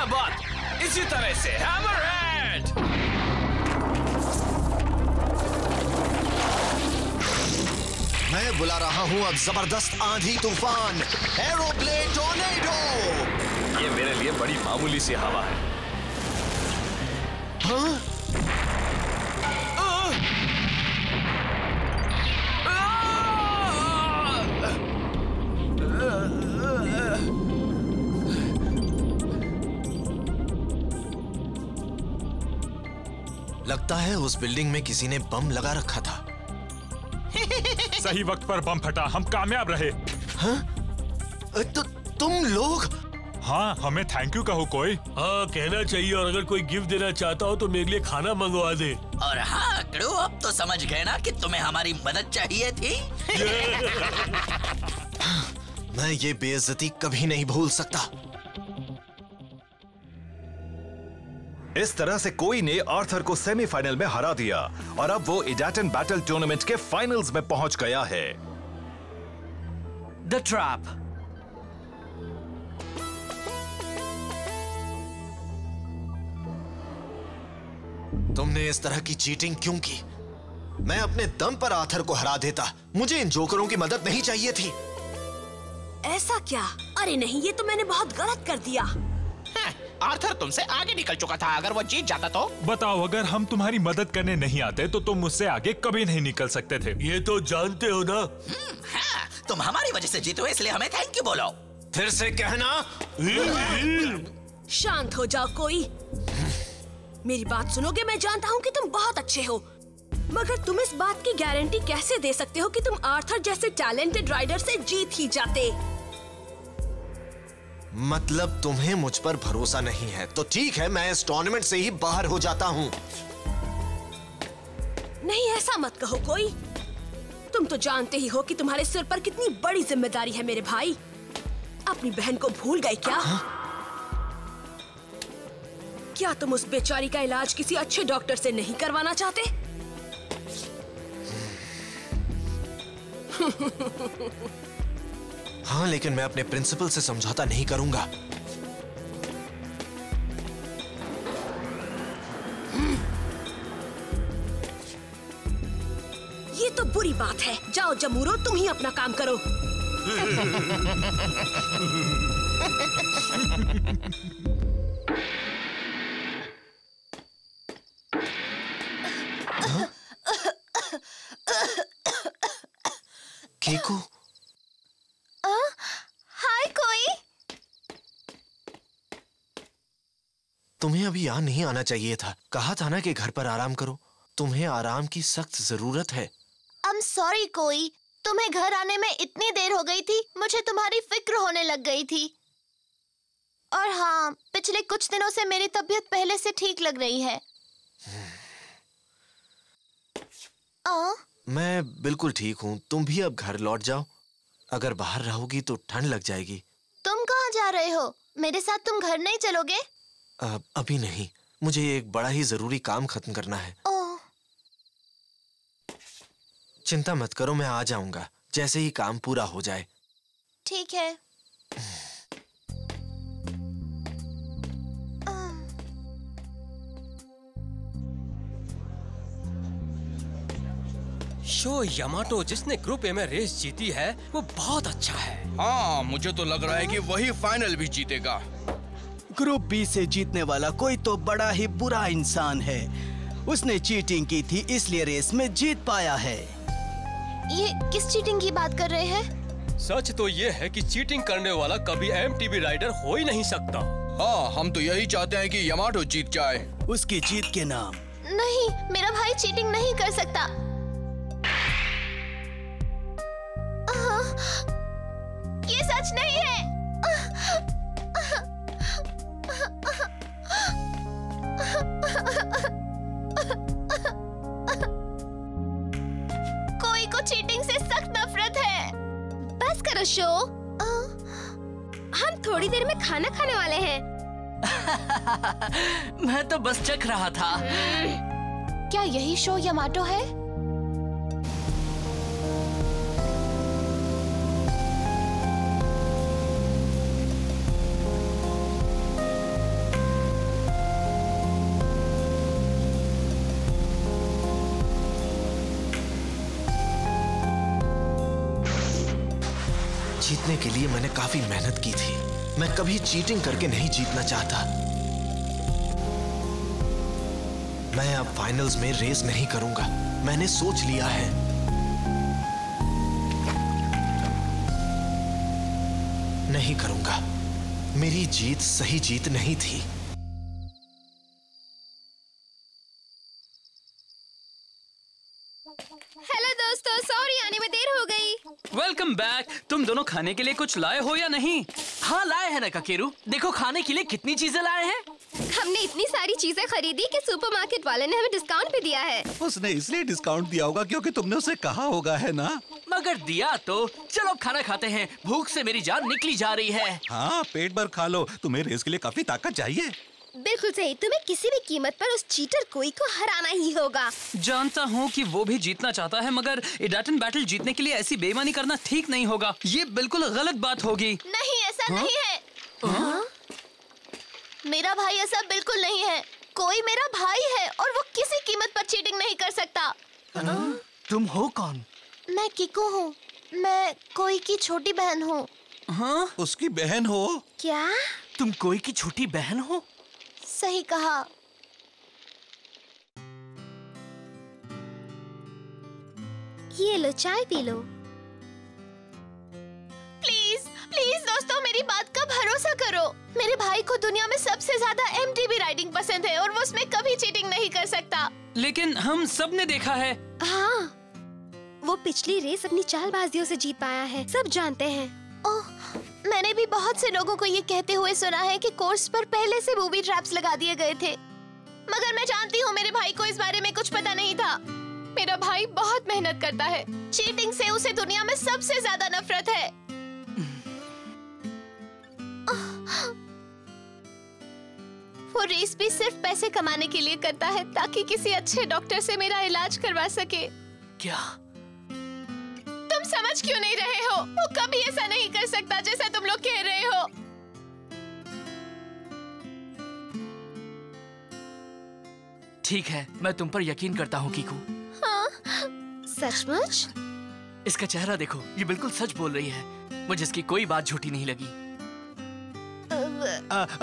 जिंदाबाद। इसी तरह से हैमरहेड। मैं बुला रहा हूँ अब जबरदस्त आंधी तूफान, एरोप्लेन टोर्नेडो। ये मेरे लिए बड़ी मामूली सी हवा है। हाँ? लगता है उस बिल्डिंग में किसी ने बम लगा रखा था। सही वक्त पर बम फटा, हम कामयाब रहे। हाँ? तो तुम लोग? हाँ, हमें थैंक यू कहो कोई। हाँ, कहना चाहिए। और अगर कोई गिफ्ट देना चाहता हो तो मेरे लिए खाना मंगवा दे। और हाँ क्रू, अब तो समझ गए ना कि तुम्हें हमारी मदद चाहिए थी। मैं ये बेइज्जती कभी नहीं भूल सकता। इस तरह से कोई ने आर्थर को सेमीफाइनल में हरा दिया और अब वो इडाटन बैटल टूर्नामेंट के फाइनल्स में पहुंच गया है। The trap. तुमने इस तरह की चीटिंग क्यों की? मैं अपने दम पर आर्थर को हरा देता। मुझे इन जोकरों की मदद नहीं चाहिए थी। ऐसा क्या? अरे नहीं, ये तो मैंने बहुत गलत कर दिया। आर्थर तुमसे आगे निकल चुका था। अगर वो जीत जाता तो? बताओ, अगर हम तुम्हारी मदद करने नहीं आते तो तुम मुझसे आगे कभी नहीं निकल सकते थे। ये तो जानते हो ना। हाँ, तुम हमारी वजह से जीते हो, इसलिए हमें थैंक यू बोलो। फिर से कहना। शांत हो जाओ कोई। मेरी बात सुनोगे? मैं जानता हूँ कि तुम बहुत अच्छे हो, मगर तुम इस बात की गारंटी कैसे दे सकते हो कि तुम आर्थर जैसे टैलेंटेड राइडर से जीत ही जाते? मतलब तुम्हें मुझ पर भरोसा नहीं है? तो ठीक है, मैं इस टूर्नामेंट से ही बाहर हो जाता हूँ। नहीं, ऐसा मत कहो कोई। तुम तो जानते ही हो कि तुम्हारे सिर पर कितनी बड़ी जिम्मेदारी है मेरे भाई। अपनी बहन को भूल गए क्या? क्या तुम उस बेचारी का इलाज किसी अच्छे डॉक्टर से नहीं करवाना चाहते? हाँ, लेकिन मैं अपने प्रिंसिपल से समझौता नहीं करूंगा। ये तो बुरी बात है। जाओ जमूरो, तुम ही अपना काम करो। केको? हाय कोई। तुम्हें अभी यहाँ नहीं आना चाहिए था। कहा था ना कि घर पर आराम करो। तुम्हें आराम की सख्त जरूरत है। I'm sorry कोई, तुम्हें घर आने में इतनी देर हो गई थी, मुझे तुम्हारी फिक्र होने लग गई थी। और हाँ, पिछले कुछ दिनों से मेरी तबीयत पहले से ठीक लग रही है। मैं बिल्कुल ठीक हूँ। तुम भी अब घर लौट जाओ। अगर बाहर रहोगी तो ठंड लग जाएगी। तुम कहाँ जा रहे हो? मेरे साथ तुम घर नहीं चलोगे? अभी नहीं, मुझे एक बड़ा ही जरूरी काम खत्म करना है। चिंता मत करो, मैं आ जाऊंगा जैसे ही काम पूरा हो जाए। ठीक है। शो यामाटो जिसने ग्रुप ए में रेस जीती है वो बहुत अच्छा है। हाँ, मुझे तो लग रहा है कि वही फाइनल भी जीतेगा। ग्रुप बी से जीतने वाला कोई तो बड़ा ही बुरा इंसान है। उसने चीटिंग की थी, इसलिए रेस में जीत पाया है। ये किस चीटिंग की बात कर रहे हैं? सच तो ये है कि चीटिंग करने वाला कभी एमटीबी राइडर हो ही नहीं सकता। हाँ, हम तो यही चाहते हैं कि यामाटो जीत जाए। उसकी जीत के नाम। नहीं, मेरा भाई चीटिंग नहीं कर सकता। ये सच नहीं है। कोई को चीटिंग से सख्त नफरत है। बस करो शो। हम थोड़ी देर में खाना खाने वाले हैं। मैं तो बस चख रहा था। क्या यही शो यामाटो है? जीतने के लिए मैंने काफी मेहनत की थी। मैं कभी चीटिंग करके नहीं जीतना चाहता। मैं अब फाइनल्स में रेस नहीं करूंगा। मैंने सोच लिया है। नहीं करूंगा। मेरी जीत सही जीत नहीं थी। हेलो दोस्तों, सॉरी आने में देर हो गई। Welcome back. तुम दोनों खाने के लिए कुछ लाए हो या नहीं? हाँ लाए हैं ना काकेरू। देखो खाने के लिए कितनी चीजें लाए हैं। हमने इतनी सारी चीजें खरीदी कि सुपरमार्केट वाले ने हमें डिस्काउंट भी दिया है। उसने इसलिए डिस्काउंट दिया होगा क्योंकि तुमने उसे कहा होगा, है ना? मगर दिया तो। चलो खाना खाते हैं, भूख से मेरी जान निकली जा रही है। हाँ पेट भर खा लो, तुम्हें रेस के लिए काफी ताकत चाहिए। बिल्कुल सही, तुम्हें किसी भी कीमत पर उस चीटर कोई को हराना ही होगा। जानता हूँ कि वो भी जीतना चाहता है, मगर इडाटन बैटल जीतने के लिए ऐसी बेईमानी करना ठीक नहीं होगा। ये बिल्कुल गलत बात होगी। नहीं, ऐसा नहीं है। मेरा भाई ऐसा बिल्कुल नहीं है। कोई मेरा भाई है और वो किसी कीमत पर चीटिंग नहीं कर सकता। तुम हो कौन? मैं किको हूँ। मैं कोई की छोटी बहन हूँ। हाँ? उसकी बहन हो? क्या? तुम कोई की छोटी बहन हो? सही कहा। ये लो, चाय पी लो। प्लीज प्लीज दोस्तों, मेरी बात का भरोसा करो। मेरे भाई को दुनिया में सबसे ज्यादा MTB राइडिंग पसंद है और वो उसमें कभी चीटिंग नहीं कर सकता। लेकिन हम सब ने देखा है। हाँ, वो पिछली रेस अपनी चालबाजियों से जीत पाया है, सब जानते हैं। ओह, मैंने भी बहुत से लोगों को ये कहते हुए सुना है कि कोर्स पर पहले से बूबी ट्रैप्स लगा दिए गए थे, मगर मैं जानती हूँ मेरे भाई को इस बारे में कुछ पता नहीं था। मेरा भाई बहुत मेहनत करता है। चीटिंग से उसे दुनिया में सबसे ज्यादा नफरत है। वो रेस भी सिर्फ पैसे कमाने के लिए करता है ताकि किसी अच्छे डॉक्टर से मेरा इलाज करवा सके। क्या? तुम समझ क्यों नहीं रहे हो? वो कभी ऐसा नहीं कर सकता जैसा तुम लोग कह रहे हो। ठीक है, मैं तुम पर यकीन करता हूँ कीकू। हाँ? सचमुच? इसका चेहरा देखो, ये बिल्कुल सच बोल रही है। मुझे इसकी कोई बात झूठी नहीं लगी।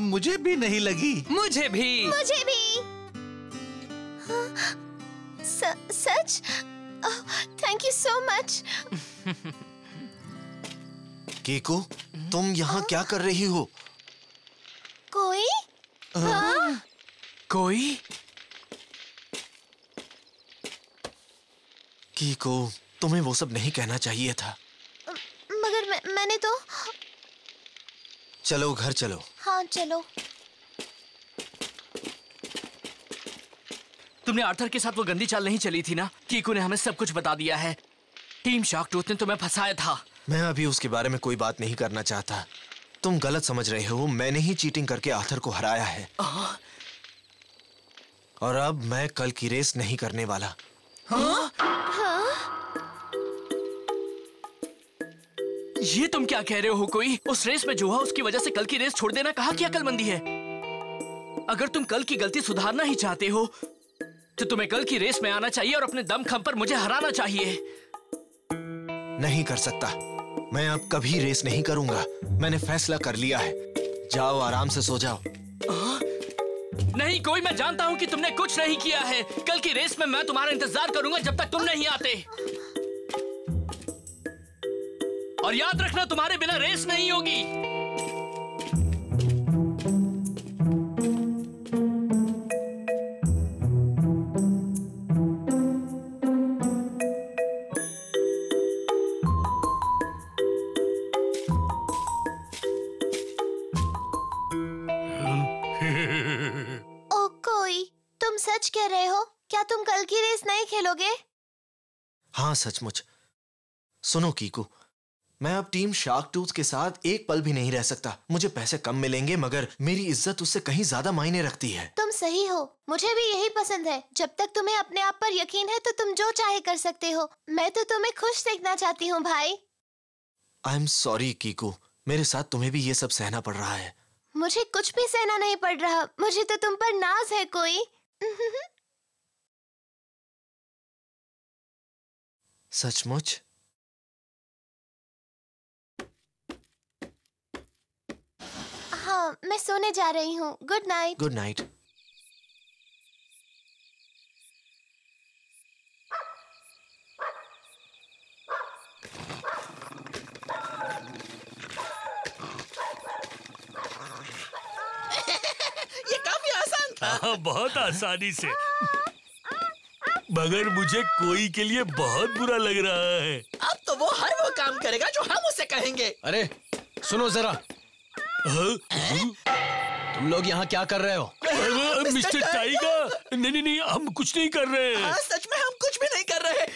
मुझे भी नहीं लगी। मुझे भी। मुझे भी। सच? Thank you so much. Kiku, तुम यहाँ क्या कर रही हो? कोई? हाँ? कोई? कीकू, तुम्हें वो सब नहीं कहना चाहिए था। मगर मैंने तो। चलो घर चलो। हाँ चलो। तुमने आर्थर के साथ वो गंदी चाल नहीं चली थी ना? कीकू ने हमें सब कुछ बता दिया है। टीम शार्कटूथ ने तुम्हें फंसाया था। मैं अभी उसके बारे में कोई बात नहीं करना चाहता। तुम गलत समझ रहे हो। मैंने ही चीटिंग करके आर्थर को हराया है। और अब मैं कल की रेस नहीं करने वाला। हाँ? ये तुम क्या कह रहे हो? कोई उस रेस में जो हुआ उसकी वजह से कल की रेस छोड़ देना कहाँ की अक्लमंदी है? अगर तुम कल की गलती सुधारना ही चाहते हो तो तुम्हें कल की रेस में आना चाहिए और अपने दमखम पर मुझे हराना चाहिए। नहीं कर सकता। मैं अब कभी रेस नहीं करूंगा। मैंने फैसला कर लिया है। जाओ आराम से सो जाओ। नहीं कोई, मैं जानता हूँ कि तुमने कुछ नहीं किया है। कल की रेस में मैं तुम्हारा इंतजार करूंगा जब तक तुम नहीं आते। और याद रखना, तुम्हारे बिना रेस नहीं होगी। ओ कोई, तुम सच कह रहे हो? क्या तुम कल की रेस नहीं खेलोगे? हाँ सचमुच। सुनो कीकू, मैं अब टीम शार्कटूथ के साथ एक पल भी नहीं रह सकता। मुझे पैसे कम मिलेंगे मगर मेरी इज्जत उससे कहीं ज्यादा मायने रखती है। तुम सही हो। मुझे भी यही पसंद है। जब तक तुम्हें अपने आप पर यकीन है तो तुम जो चाहे कर सकते हो। मैं तो तुम्हें खुश देखना चाहती हूँ भाई। आई एम सॉरी कीकू, मेरे साथ तुम्हें भी ये सब सहना पड़ रहा है। मुझे कुछ भी सहना नहीं पड़ रहा। मुझे तो तुम पर नाज है कोई। सचमुच? मैं सोने जा रही हूँ। Good night. Good night. ये काफी आसान था। हाँ, बहुत आसानी से। मगर मुझे कोई के लिए बहुत बुरा लग रहा है। अब तो वो हर वो काम करेगा जो हम उसे कहेंगे। अरे सुनो जरा, तुम लोग यहाँ क्या कर रहे हो? मिस्टर टाइगर, नहीं नहीं, हम कुछ नहीं कर रहे हैं। हाँ, सच में हम कुछ भी नहीं कर रहे।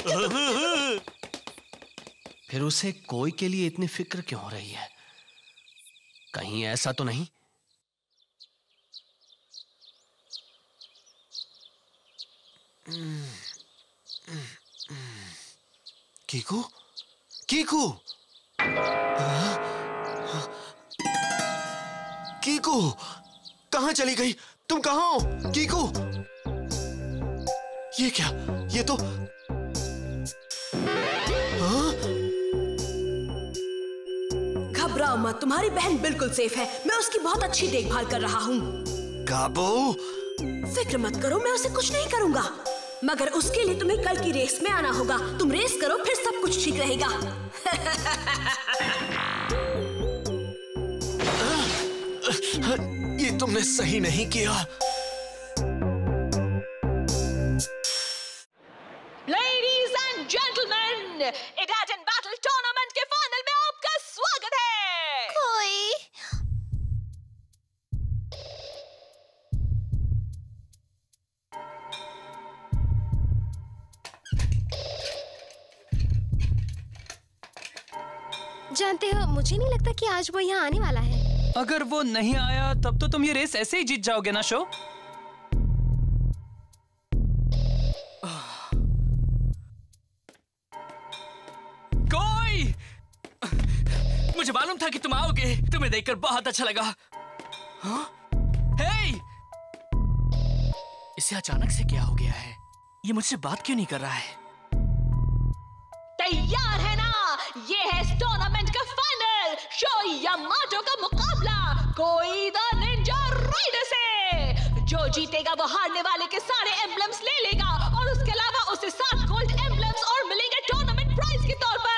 फिर उसे कोई के लिए इतनी फिक्र क्यों हो रही है? कहीं ऐसा तो नहीं? कीकू, कीकू, कीकू, कहाँ चली गई? तुम कहाँ हो कीकू? ये क्या? ये तो घबराओ मत, तुम्हारी बहन बिल्कुल सेफ है। मैं उसकी बहुत अच्छी देखभाल कर रहा हूँ। काबू, फिक्र मत करो, मैं उसे कुछ नहीं करूँगा। मगर उसके लिए तुम्हें कल की रेस में आना होगा। तुम रेस करो, फिर सब कुछ ठीक रहेगा। ये तुमने सही नहीं किया। Ladies and gentlemen, इडाटन बैटल टूर्नामेंट के फाइनल में आपका स्वागत है। कोई जानते हो, मुझे नहीं लगता कि आज वो यहाँ आने वाला है। अगर वो नहीं आया तब तो तुम ये रेस ऐसे ही जीत जाओगे ना शो। कोई, मुझे मालूम था कि तुम आओगे। तुम्हें देखकर बहुत अच्छा लगा। हाँ? हे! इसे अचानक से क्या हो गया है? ये मुझसे बात क्यों नहीं कर रहा है? तैयार है ना? ये है इस टूर्नामेंट का फाइनल। शो यामाटो का मुकाबला कोई द निंजा राइडर से। जो जीतेगा वो हारने वाले के सारे एम्ब्लम्स ले लेगा और उसके अलावा उसे 7 गोल्ड एम्ब्लम्स और मिलेंगे टूर्नामेंट प्राइज के तौर पर।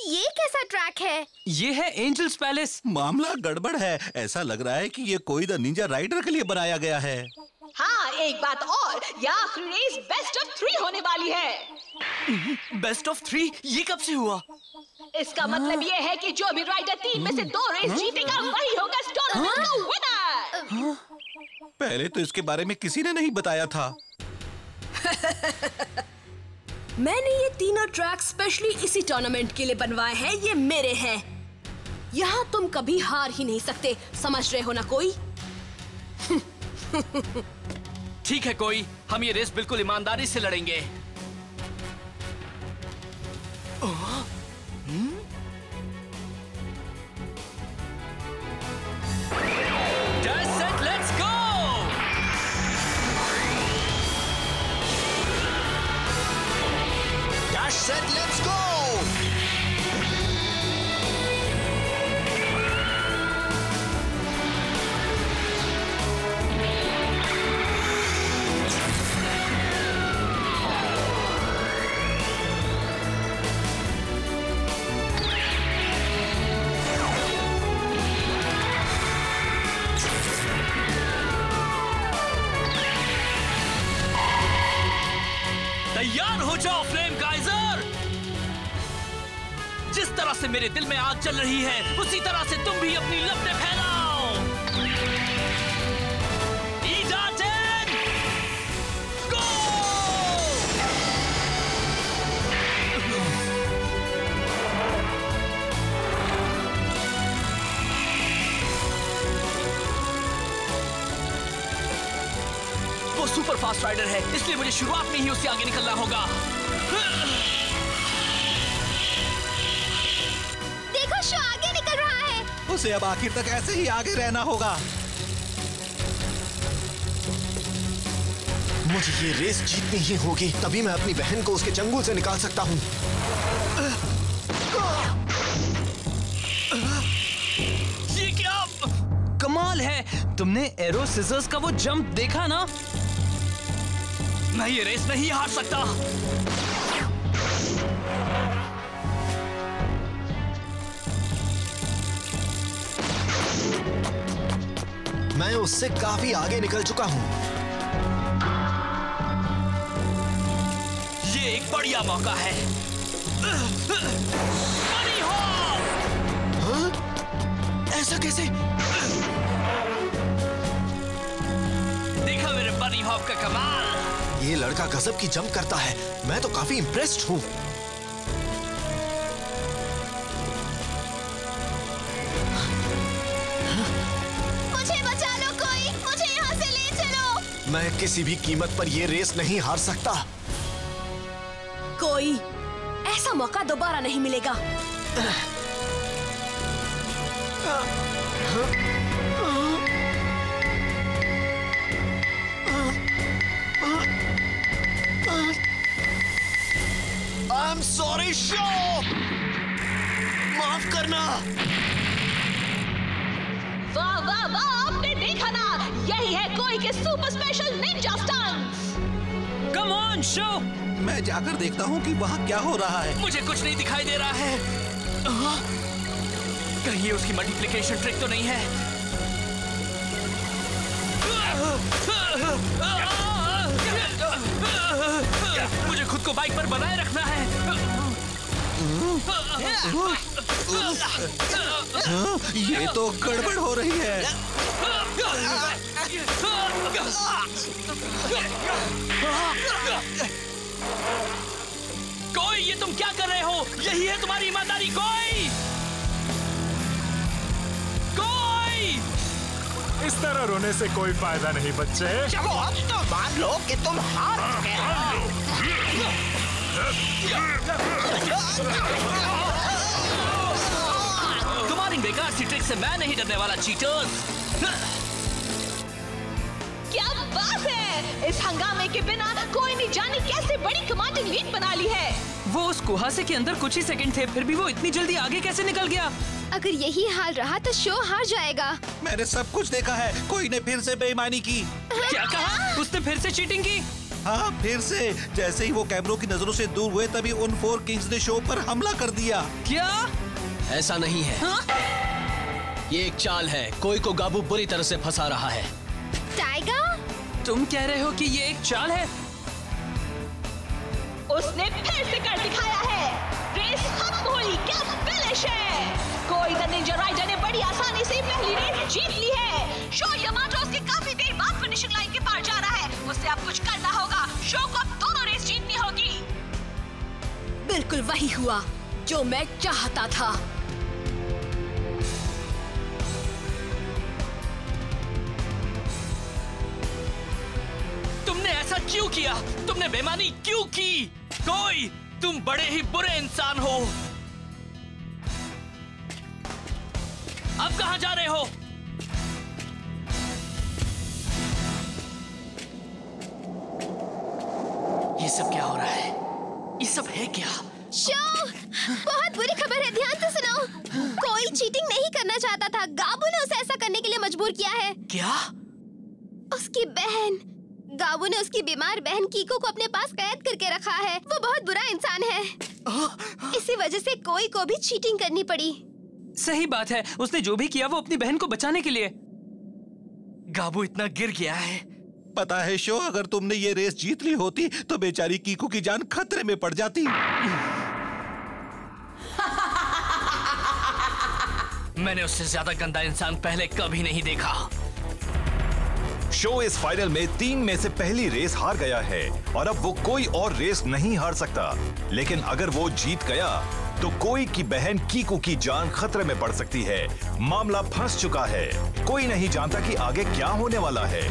ये कैसा ट्रैक है? ये है एंजल्स पैलेस। मामला गड़बड़ है। ऐसा लग रहा है कि ये कोई द निंजा राइडर के लिए बनाया गया है। हाँ, एक बात और, यह आखिरी रेस बेस्ट ऑफ 3 होने वाली है। Best of 3? ये कब से हुआ? इसका मतलब ये है कि जो भी राइडर 3 में से 2 रेस जीतेगा वही होगा इस टूर्नामेंट का विनर। पहले तो इसके बारे में किसी ने नहीं बताया था। मैंने ये तीनों ट्रैक स्पेशली इसी टूर्नामेंट के लिए बनवाए हैं। ये मेरे हैं। यहाँ तुम कभी हार ही नहीं सकते। समझ रहे हो ना कोई? ठीक है कोई, हम ये रेस बिल्कुल ईमानदारी से लड़ेंगे। That's it, let's go! Dash set, let's go! तैयार हो जाओ फ्लेम काइजर। जिस तरह से मेरे दिल में आग चल रही है उसी तरह से तुम भी अपनी लपटें फैलाओ। इडाटन, गो! वो सुपर फास्ट राइडर है, इसलिए मुझे शुरुआत में ही उससे आगे निकलना होगा। देखो, शो आगे निकल रहा है। उसे अब आखिर तक ऐसे ही आगे रहना होगा। मुझे ये रेस जीतनी ही होगी, तभी मैं अपनी बहन को उसके चंगुल से निकाल सकता हूँ। ये क्या कमाल है! तुमने एरो सिजर्स का वो जंप देखा ना? मैं ये रेस नहीं हार सकता। मैं उससे काफी आगे निकल चुका हूँ। ये एक बढ़िया मौका है। बनी हॉप! हाँ? ऐसा कैसे? देखा मेरे बनी हॉप का कमाल। ये लड़का गजब की जंप करता है। मैं तो काफी इम्प्रेस्ड हूँ। मुझे बचा लो कोई, मुझे यहाँ से ले चलो। मैं किसी भी कीमत पर ये रेस नहीं हार सकता। कोई ऐसा मौका दोबारा नहीं मिलेगा। I'm sorry, show! माफ करना। वाह वाह वाह, आपने देखा ना, यही है कोई के super special Ninja stunts. Come on show! मैं जाकर देखता हूँ कि वहाँ क्या हो रहा है। मुझे कुछ नहीं दिखाई दे रहा है। कहीं ये उसकी मल्टीप्लिकेशन ट्रिक तो नहीं है? मुझे खुद को बाइक पर बनाए रखना है। ये तो गड़बड़ हो रही है। कोई, ये तुम क्या कर रहे हो? यही है तुम्हारी ईमानदारी? कोई इस तरह रोने से कोई फायदा नहीं बच्चे। चलो अब तो मान लो कि तुम हार चुके हो। तुम्हारी बेकार सी ट्रिक से मैं नहीं डरने वाला, चीटर्स। क्या बात है! इस हंगामे के बिना कोई नहीं जाने कैसे बड़ी कमांडिंग लीड बना ली है। वो उस कुहासे के अंदर कुछ ही सेकंड थे, फिर भी वो इतनी जल्दी आगे कैसे निकल गया? अगर यही हाल रहा तो शो हार जाएगा। मैंने सब कुछ देखा है। कोई ने फिर से बेईमानी की। क्या कहा? उसने फिर से चीटिंग की? हाँ, फिर से। जैसे ही वो कैमरों की नजरों से दूर हुए तभी उन 4 किंग्स ने शो पर हमला कर दिया। क्या? ऐसा नहीं है। ये एक चाल है। कोई को गाबू बुरी तरह से फंसा रहा है। टाइगर, तुम कह रहे हो कि ये एक चाल है? उसने फिर से कर दिखाया है। रेस खत्म हुई, क्या फिनिश है! कोई द निंजा राइडर ने बड़ी आसानी से पहली रेस जीत ली है। शो यामाटो उसके काफी देर बाद फिनिशिंग लाइन के पार जा रहा है। उससे अब कुछ करना होगा। शो को अब दोनों रेस जीतनी होगी। बिल्कुल वही हुआ जो मैं चाहता था। तुमने ऐसा क्यों किया? तुमने बेईमानी क्यों की? कोई, तुम बड़े ही बुरे इंसान हो। अब कहां जा रहे हो? ये सब क्या हो रहा है? ये सब है क्या? शो, बहुत बुरी खबर है, ध्यान से सुनो। कोई चीटिंग नहीं करना चाहता था। गाबू ने उसे ऐसा करने के लिए मजबूर किया है। क्या? उसकी बहन गाबू ने उसकी बीमार बहन कीको को अपने पास कैद करके रखा है। वो बहुत बुरा इंसान है। इसी वजह से कोई को भी चीटिंग करनी पड़ी। सही बात है। उसने जो भी किया वो अपनी बहन को बचाने के लिए। गाबू इतना गिर गया है। पता है शो, अगर तुमने ये रेस जीत ली होती तो बेचारी कीको की जान खतरे में पड़ जाती। मैंने उससे ज्यादा गंदा इंसान पहले कभी नहीं देखा। शो इस फाइनल में 3 में से पहली रेस हार गया है और अब वो कोई और रेस नहीं हार सकता। लेकिन अगर वो जीत गया तो कोई की बहन कीको की जान खतरे में पड़ सकती है। मामला फंस चुका है। कोई नहीं जानता कि आगे क्या होने वाला है।